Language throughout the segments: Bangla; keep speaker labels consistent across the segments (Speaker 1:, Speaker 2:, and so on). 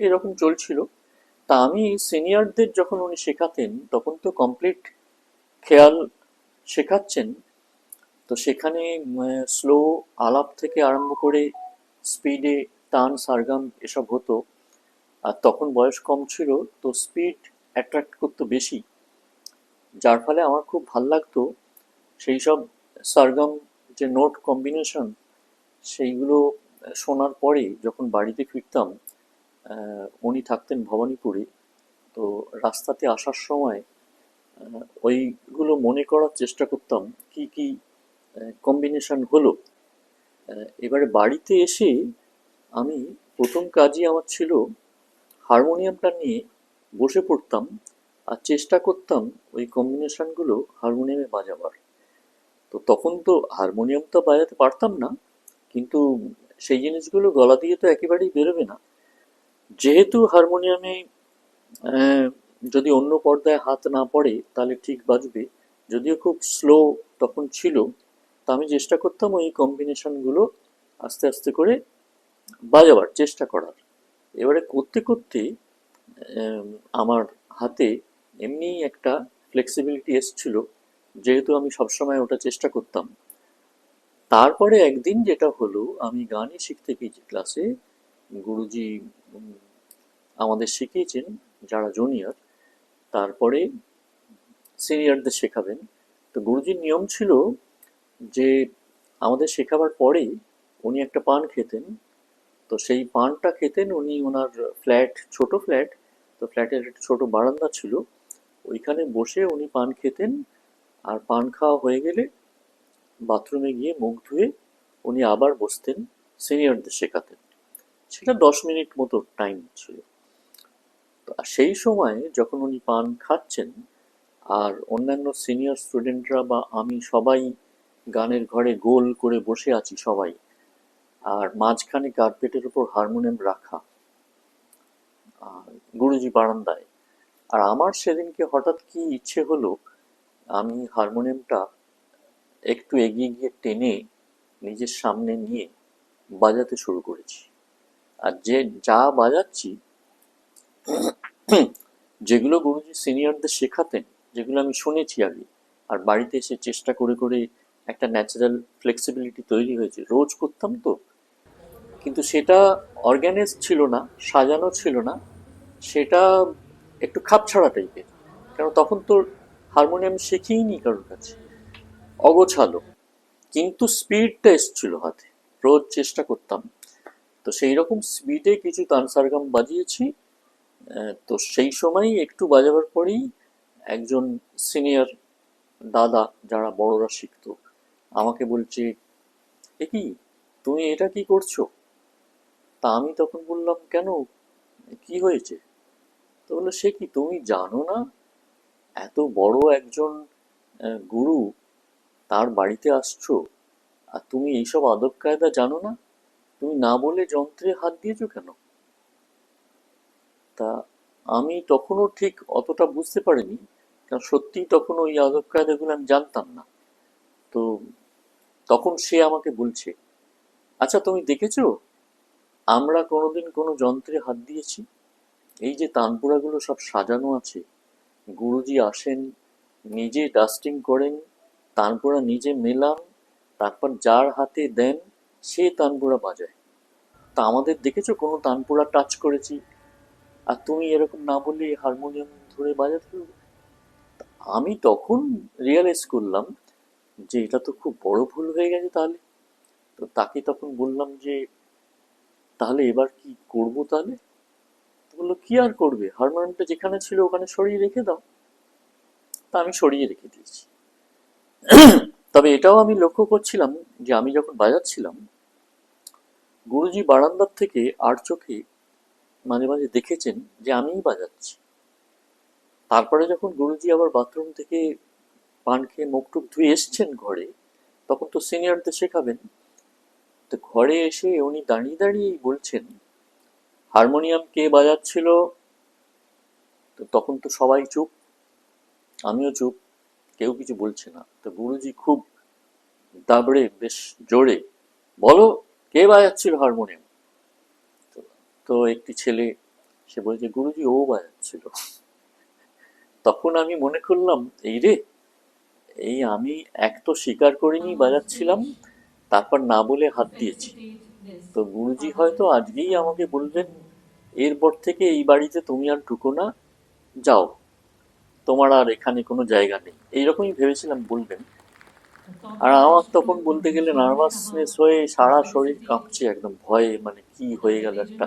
Speaker 1: এরকম চলছিল। তা আমি সিনিয়রদের যখন উনি শেখাতেন তখন তো কমপ্লিট খেয়াল শেখাচ্ছেন। তো সেখানে স্লো আলাপ থেকে আরম্ভ করে স্পিডে তান সারগাম এসব হতো। আর তখন বয়স কম ছিল, তো স্পিড অ্যাট্রাক্ট করতো বেশি, যার ফলে আমার খুব ভাল লাগতো সেই সব সারগাম যে নোট কম্বিনেশন সেইগুলো শোনার পরে যখন বাড়িতে ফিরতাম। উনি থাকতেন ভবানীপুরে, তো রাস্তাতে আসার সময় ওইগুলো মনে করার চেষ্টা করতাম কি কি কম্বিনেশন হলো। এবারে বাড়িতে এসে আমি প্রথম কাজই আমার ছিল হারমোনিয়ামটা নিয়ে বসে পড়তাম আর চেষ্টা করতাম ওই কম্বিনেশনগুলো হারমোনিয়ামে বাজাবার। তো তখন তো হারমোনিয়াম তো বাজাতে পারতাম না, কিন্তু সেই জিনিসগুলো গলা দিয়ে তো একেবারেই বেরোবে না। যেহেতু হারমোনিয়ামে আহ, যদি অন্য পর্দায় হাত না পড়ে তাহলে ঠিক বাজবে, যদিও খুব স্লো তখন ছিল। তা আমি চেষ্টা করতাম ওই কম্বিনেশনগুলো আস্তে আস্তে করে বাজাবার চেষ্টা করার। এবারে করতে করতে আম, আমার হাতে এমনি একটা ফ্লেক্সিবিলিটি এসছিল, যেহেতু আমি সবসময় ওটা চেষ্টা করতাম। তারপরে একদিন যেটা হলো, আমি গানই শিখতে গেছি ক্লাসে। গুরুজি উম, আমাদের শিখিয়েছেন যারা জুনিয়র, তারপরে সিনিয়রদের শেখাবেন। তো গুরুজির নিয়ম ছিল যে আমাদের শেখাবার পরে উনি একটা পান খেতেন। তো সেই পানটা খেতেন উনি ওনার ফ্ল্যাট, ছোট ফ্ল্যাট, তো ফ্ল্যাটের একটা ছোট বারান্দা ছিল, ওইখানে বসে উনি পান খেতেন। আর পান খাওয়া হয়ে গেলে বাথরুমে গিয়ে মুখ ধুয়ে উনি আবার বসতেন সিনিয়রদের শেখাতেন। সেটা 10 মিনিট মতো টাইম ছিল। তো আর সেই সময় যখন উনি পান খাচ্ছেন আর অন্যান্য সিনিয়র স্টুডেন্টরা বা আমি সবাই গানের ঘরে গোল করে বসে আছি সবাই, আর মাঝখানে কার্পেটের উপর হারমোনিয়াম রাখা, আর গুরুজি বারান্দায়। আর আমার সেদিনকে হঠাৎ কি ইচ্ছে হলো, আমি হারমোনিয়ামটা একটু এগিয়ে গিয়ে টেনে নিজের সামনে নিয়ে বাজাতে শুরু করেছি। আর যে যা বাজাচ্ছি, যেগুলো গুরুজি সিনিয়রদের শেখাতেন, যেগুলো আমি শুনেছি আগে, আর বাড়িতে এসে চেষ্টা করে করে একটা ন্যাচারাল ফ্লেক্সিবিলিটি তৈরি হয়েছে, রোজ করতাম তো, কিন্তু সেটা অর্গানাইজ ছিল না, সাজানো ছিল না। সেটা একটু খাপছাড়া টাইপের, কারণ তখন তো হারমোনিয়াম শেখেইনি কারোর কাছে, অগোছালো। কিন্তু স্পিডটা এসছিল হাতে, রোজ চেষ্টা করতাম। তো সেই রকম স্পিডে কিছু তানসারগাম বাজিয়েছি। তো সেই সময় একটু বাজাবার পরেই একজন সিনিয়র দাদা, যারা বড়রা শিখতো, আমাকে বলছে, এ কি, তুমি এটা কি করছো? তা আমি তখন বললাম, কেন, কি হয়েছে? তো বললো, সে কি, তুমি জানো না, এত বড় একজন গুরু, তার বাড়িতে আসছো, আর তুমি এইসব আদব কায়দা জানো না? তুমি না বলে যন্ত্রে হাত দিয়েছো কেন? তা আমি তখনও ঠিক অতটা বুঝতে পারিনি, কারণ সত্যিই তখন ওই আদব কায়দাগুলো আমি জানতাম না। তো তখন সে আমাকে বলছে, আচ্ছা তুমি দেখেছো আমরা কোনোদিন কোনো যন্ত্রে হাত দিয়েছি? এই যে তানপুরাগুলো সব সাজানো আছে, গুরুজি আসেন, নিজে ডাস্টিং করেন, তানপুরা নিজে মেলান, তারপর যার হাতে দেন সে তানপুরা বাজায়। তা আমাদের দেখেছো কোনো তানপুরা টাচ করেছি? আর তুমি এরকম না বললে হারমোনিয়াম ধরে বাজাতে পারবে? আমি তখন রিয়েলাইজ করলাম যে এটা তো খুব বড় ভুল হয়ে গেছে তাহলে। তো তাকে তখন বললাম যে তাহলে এবার কি করব তাহলে? তো বললো, কি আর করবে, হারমোনিয়ামটা যেখানে ছিল ওখানে সরিয়ে রেখে দাও। তা আমি সরিয়ে রেখে দিয়েছি। তবে এটাও আমি লক্ষ্য করছিলাম যে আমি যখন বাজাচ্ছিলাম, গুরুজি বারান্দার থেকে আর চোখে মাঝে মাঝে দেখেছেন যে আমিই বাজাচ্ছি। তারপরে যখন গুরুজি আবার বাথরুম থেকে পান খেয়ে মুখ টুক ধুয়ে এসছেন ঘরে, তখন তো সিনিয়রদের শেখাবেন। তো ঘরে এসে উনি দাঁড়িয়ে দাঁড়িয়েই বলছেন, হারমোনিয়াম কে বাজাচ্ছিল? তো তখন তো সবাই চুপ, আমিও চুপ, কেউ কিছু বলছে না। তো গুরুজি খুব দাবড়ে বেশ জোরে, বলো, কে বাজাচ্ছিল হারমোনিয়াম? তো তো একটি ছেলে সে বলছে গুরুজি ও বাজাচ্ছিল। তখন আমি মনে করলাম এই রে, এই আমি এক তো স্বীকার করিনি বাজাচ্ছিলাম, তারপর না বলে হাত দিয়েছি। তো গুরুজি হয়তো আজকেই আমাকে বলবেন এরপর থেকে এই বাড়িতে তুমি আর ঢুকো না, যাও, তোমার আর এখানে কোনো জায়গা নেই, এইরকমই ভেবেছিলাম বলবেন। আর আমার তখন বলতে গেলে নার্ভাসনেস হয়ে সারা শরীর কাঁপছে একদম ভয়ে, মানে কি হয়ে গেল একটা।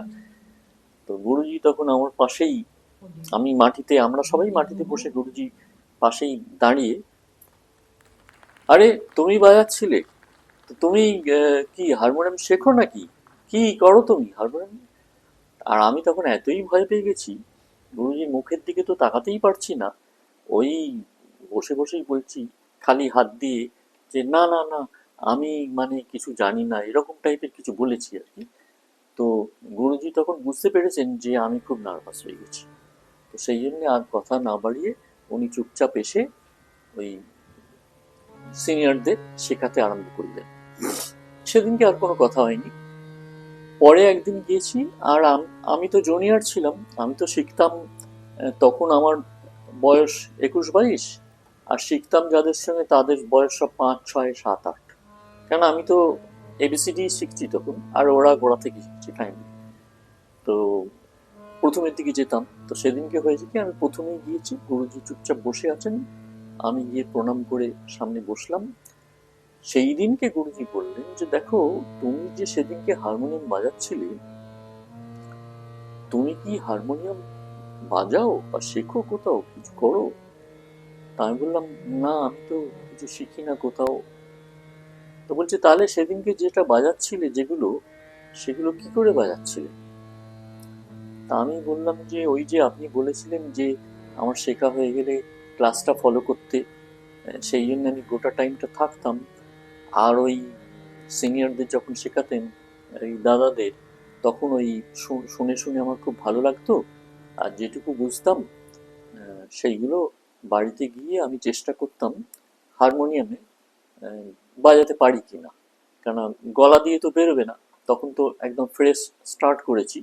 Speaker 1: তো গুরুজি তখন আমার পাশেই, আমি মাটিতে, আমরা সবাই মাটিতে বসে গুরুজি পাশেই দাঁড়িয়ে, আরে তুমি বাজাচ্ছিলে, তো তুমি কি হারমোনিয়াম শেখো নাকি, কি করো তুমি হারমোনিয়াম? আর আমি তখন এতই ভয় পেয়ে গেছি, গুরুজির মুখের দিকে তো তাকাতেই পারছি না, ওই বসে বসেই বলছি খালি হাত দিয়ে যে না না না, আমি মানে কিছু জানি না, এরকম টাইপের কিছু বলেছি আর কি। তো গুরুজি তখন বুঝতে পেরেছেন যে আমি খুব নার্ভাস হয়ে গেছি। তো সেই জন্য আর কথা না বাড়িয়ে উনি চুপচাপ এসে ওই সিনিয়রদের শেখাতে আরম্ভ করলেন। সেদিনকে আর কোনো কথা হয়নি। পরে একদিন গিয়েছি, আর আমি তো জুনিয়র ছিলাম, আমি তো শিখতাম, তখন আমার বয়স 21-22, আর শিখতাম যাদের সঙ্গে তাদের বয়স সব 5, 6, 7, 8। কেন আমি তো এবিসিডি শিখছি তখন, আর ওরা গোড়া থেকে শেখায়নি। তো প্রথমের দিকে যেতাম, তো সেদিনকে হয়েছে কি আমি প্রথমেই গিয়েছি, গুরুজি চুপচাপ বসে আছেন, আমি গিয়ে প্রণাম করে সামনে বসলাম। সেই দিনকে গুরুজি বললেন যে দেখো, তুমি যে সেদিনকে হারমোনিয়াম বাজাচ্ছিলে, তুমি কি হারমোনিয়াম বাজাও বা শেখো, কোথাও কিছু করো? তা আমি বললাম না, আমি তো কিছু শিখি না কোথাও। তো বলছে তাহলে সেদিনকে যেটা বাজাচ্ছিলে যেগুলো, সেগুলো কি করে বাজাচ্ছিলে? তা আমি বললাম যে ওই যে আপনি বলেছিলেন যে আমার শেখা হয়ে গেলে ক্লাসটা ফলো করতে, সেই জন্য আমি গোটা টাইমটা থাকতাম। আর ওই সিনিয়রদের যখন শেখাতেন, এই দাদাদের, তখন ওই শুনে শুনে আমার খুব ভালো লাগতো। আর যেটুকু বুঝতাম সেইগুলো বাড়িতে গিয়ে আমি চেষ্টা করতাম হারমোনিয়ামে বাজাতে পারি কিনা। কেন, গলা দিয়ে তো বেরোবে না, তখন তো একদম ফ্রেশ স্টার্ট করেছি,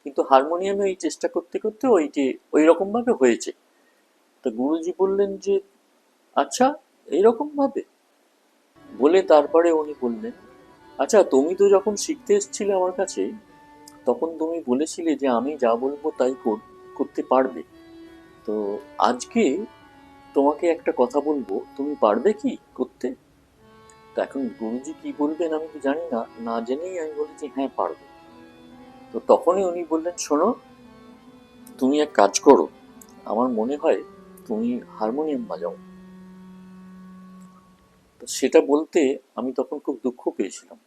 Speaker 1: কিন্তু হারমোনিয়ামে এই চেষ্টা করতে করতে ওইটি ওই রকম ভাবে হয়েছে। তো গুরুজি বললেন যে আচ্ছা, এইরকম ভাবে বলে তারপরে উনি বললেন, আচ্ছা তুমি তো যখন শিখতে এসেছিলে আমার কাছে, তখন তুমি বলেছিলে যে আমি যা বলবো তাই করতে পারবে। তো আজকে তোমাকে একটা কথা বলবো, তুমি পারবে কি করতে? তো এখন গুরুজি কি বলবেন আমি তো জানি না, না জেনেই আমি বলেছি হ্যাঁ পারবো। তো তখনই উনি বললেন শোনো, তুমি এক কাজ করো, আমার মনে হয় তুমি হারমোনিয়াম বাজাও। তো সেটা বলতে আমি তখন খুব দুঃখ পেয়েছিলাম।